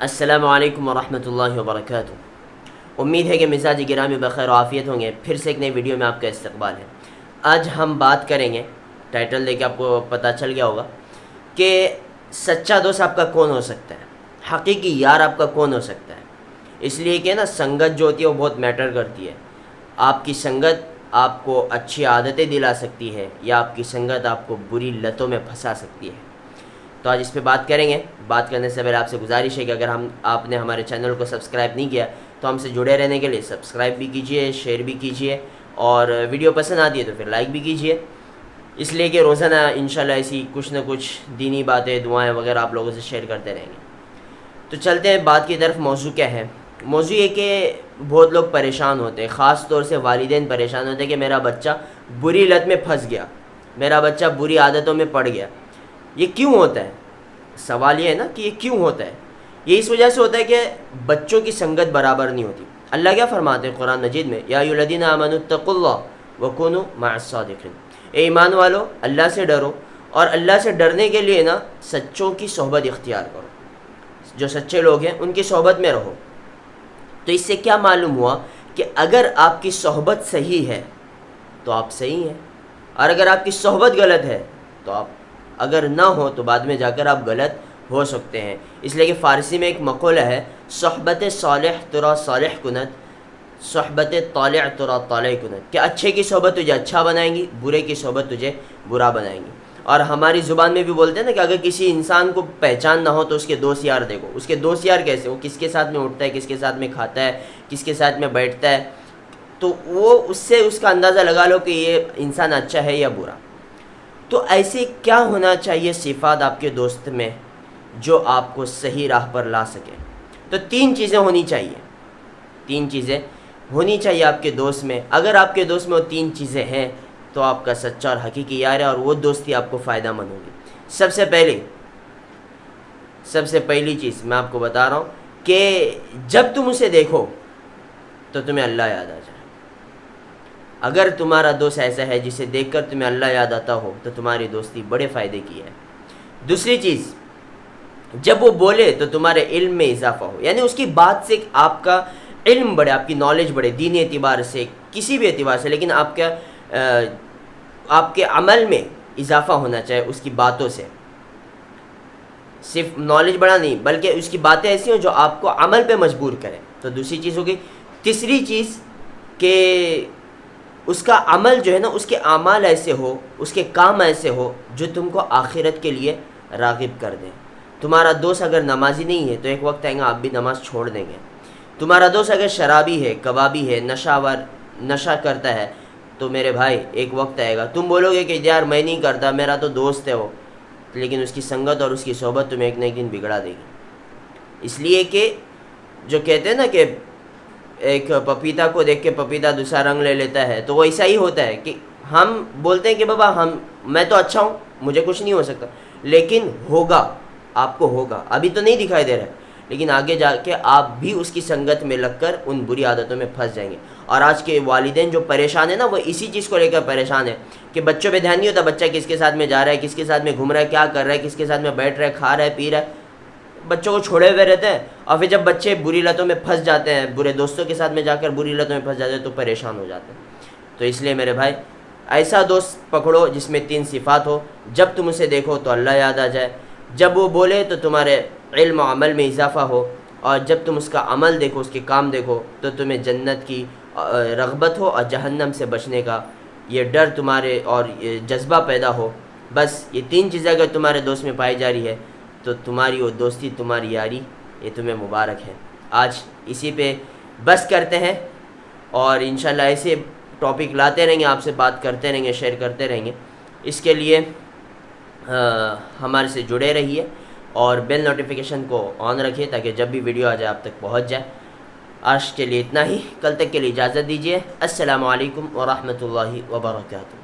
السلام علیکم ورحمۃ اللہ وبرکاتہ۔ امید ہے کہ مزاج گرامی بخیر و عافیت ہوں گے۔ پھر سے ایک نئی ویڈیو میں آپ کا استقبال ہے۔ آج ہم بات کریں گے، ٹائٹل دے کے آپ کو پتہ چل گیا ہوگا کہ سچا دوست آپ کا کون ہو سکتا ہے، حقیقی یار آپ کا کون ہو سکتا ہے۔ اس لیے کہ نا سنگت جو ہوتی ہے وہ بہت میٹر کرتی ہے۔ آپ کی سنگت آپ کو اچھی عادتیں دلا سکتی ہے یا آپ کی سنگت آپ کو بری لتوں میں پھنسا سکتی ہے۔ تو آج اس پہ بات کریں گے۔ بات کرنے سے پہلے آپ سے گزارش ہے کہ اگر آپ نے ہمارے چینل کو سبسکرائب نہیں کیا تو ہم سے جڑے رہنے کے لیے سبسکرائب بھی کیجئے، شیئر بھی کیجئے، اور ویڈیو پسند آتی ہے تو پھر لائک بھی کیجئے، اس لیے کہ روزانہ انشاءاللہ ایسی کچھ نہ کچھ دینی باتیں، دعائیں وغیرہ آپ لوگوں سے شیئر کرتے رہیں گے۔ تو چلتے ہیں بات کی طرف۔ موضوع کیا ہے؟ موضوع یہ کہ بہت لوگ پریشان ہوتے ہیں، خاص طور سے والدین پریشان ہوتے ہیں کہ میرا بچہ بری لت میں پھنس گیا، میرا بچہ بری عادتوں میں پڑ گیا۔ یہ کیوں ہوتا ہے؟ سوال یہ ہے نا کہ یہ کیوں ہوتا ہے؟ یہ اس وجہ سے ہوتا ہے کہ بچوں کی سنگت برابر نہیں ہوتی۔ اللہ کیا فرماتے ہیں قرآن مجید میں؟ یا ایھا الذین آمنوا اتقوا اللہ وکونوا مع الصادقین۔ اے ایمان والو، اللہ سے ڈرو، اور اللہ سے ڈرنے کے لیے نا سچوں کی صحبت اختیار کرو، جو سچے لوگ ہیں ان کی صحبت میں رہو۔ تو اس سے کیا معلوم ہوا کہ اگر آپ کی صحبت صحیح ہے تو آپ صحیح ہیں، اور اگر آپ کی صحبت غلط ہے تو آپ اگر نہ ہو تو بعد میں جا کر آپ غلط ہو سکتے ہیں۔ اس لیے کہ فارسی میں ایک مقولہ ہے، صحبت صالح ترا صالح کنت، صحبت طالع ترا طالع کنت، کہ اچھے کی صحبت تجھے اچھا بنائیں گی، برے کی صحبت تجھے برا بنائیں گی۔ اور ہماری زبان میں بھی بولتے ہیں نا کہ اگر کسی انسان کو پہچان نہ ہو تو اس کے دوست یار دیکھو۔ اس کے دوست یار کیسے؟ وہ کس کے ساتھ میں اٹھتا ہے، کس کے ساتھ میں کھاتا ہے، کس کے ساتھ میں بیٹھتا ہے، تو وہ اس سے اس کا اندازہ لگا لو کہ یہ انسان اچھا ہے یا برا۔ تو ایسے کیا ہونا چاہیے صفات آپ کے دوست میں جو آپ کو صحیح راہ پر لا سکے؟ تو تین چیزیں ہونی چاہیے، تین چیزیں ہونی چاہیے آپ کے دوست میں۔ اگر آپ کے دوست میں وہ تین چیزیں ہیں تو آپ کا سچا اور حقیقی یار ہے، اور وہ دوستی آپ کو فائدہ مند ہوگی۔ سب سے پہلی چیز میں آپ کو بتا رہا ہوں کہ جب تم اسے دیکھو تو تمہیں اللہ یاد آ جائے۔ اگر تمہارا دوست ایسا ہے جسے دیکھ کر تمہیں اللہ یاد آتا ہو تو تمہاری دوستی بڑے فائدے کی ہے۔ دوسری چیز، جب وہ بولے تو تمہارے علم میں اضافہ ہو، یعنی اس کی بات سے آپ کا علم بڑھے، آپ کی نالج بڑھے، دینی اعتبار سے، کسی بھی اعتبار سے، لیکن آپ کے عمل میں اضافہ ہونا چاہیے اس کی باتوں سے۔ صرف نالج بڑھا نہیں بلکہ اس کی باتیں ایسی ہوں جو آپ کو عمل پہ مجبور کریں۔ تو دوسری چیز ہوگی۔ تیسری چیز کہ اس کا عمل جو ہے نا، اس کے اعمال ایسے ہو، اس کے کام ایسے ہو جو تم کو آخرت کے لیے راغب کر دیں۔ تمہارا دوست اگر نمازی نہیں ہے تو ایک وقت آئے گا آپ بھی نماز چھوڑ دیں گے۔ تمہارا دوست اگر شرابی ہے، کبابی ہے، نشہ کرتا ہے تو میرے بھائی ایک وقت آئے گا تم بولو گے کہ یار میں نہیں کرتا، میرا تو دوست ہے وہ، لیکن اس کی سنگت اور اس کی صحبت تمہیں ایک نہ ایک دن بگڑا دے گی۔ اس لیے کہ جو کہتے ہیں نا کہ ایک پپیتا کو دیکھ کے پپیتا دوسرا رنگ لے لیتا ہے، تو وہ ایسا ہی ہوتا ہے کہ ہم بولتے ہیں کہ بابا میں تو اچھا ہوں، مجھے کچھ نہیں ہو سکتا، لیکن ہوگا، آپ کو ہوگا، ابھی تو نہیں دکھائی دے رہا ہے، لیکن آگے جا کے آپ بھی اس کی سنگت میں لگ کر ان بری عادتوں میں پھنس جائیں گے۔ اور آج کے والدین جو پریشان ہیں نا، وہ اسی چیز کو لے کر پریشان ہیں کہ بچوں پہ دھیان نہیں ہوتا، بچہ کس کے ساتھ میں جا رہا ہے، کس کے ساتھ میں گھوم رہا ہے، کیا کر رہا ہے، کس کے ساتھ میں بیٹھ رہا ہے، کھا رہا ہے، پی رہا ہے، بچوں کو چھوڑے ہوئے رہتے ہیں، اور پھر جب بچے بری لتوں میں پھنس جاتے ہیں، برے دوستوں کے ساتھ میں جا کر بری لتوں میں پھنس جاتے ہیں تو پریشان ہو جاتے ہیں۔ تو اس لیے میرے بھائی ایسا دوست پکڑو جس میں تین صفات ہو، جب تم اسے دیکھو تو اللہ یاد آ جائے، جب وہ بولے تو تمہارے علم و عمل میں اضافہ ہو، اور جب تم اس کا عمل دیکھو، اس کے کام دیکھو تو تمہیں جنت کی رغبت ہو اور جہنم سے بچنے کا یہ ڈر تمہارے اور جذبہ پیدا ہو۔ بس یہ تین چیزیں اگر تمہارے دوست میں پائی جا رہی ہے تو تمہاری وہ دوستی، تمہاری یاری، یہ تمہیں مبارک ہے۔ آج اسی پہ بس کرتے ہیں، اور انشاءاللہ ایسے ٹاپک لاتے رہیں گے، آپ سے بات کرتے رہیں گے، شیئر کرتے رہیں گے۔ اس کے لیے ہمارے سے جڑے رہیے اور بیل نوٹیفیکیشن کو آن رکھیے تاکہ جب بھی ویڈیو آ جائے آپ تک پہنچ جائے۔ آج کے لیے اتنا ہی، کل تک کے لیے اجازت دیجیے۔ السلام علیکم ورحمۃ اللہ وبرکاتہ۔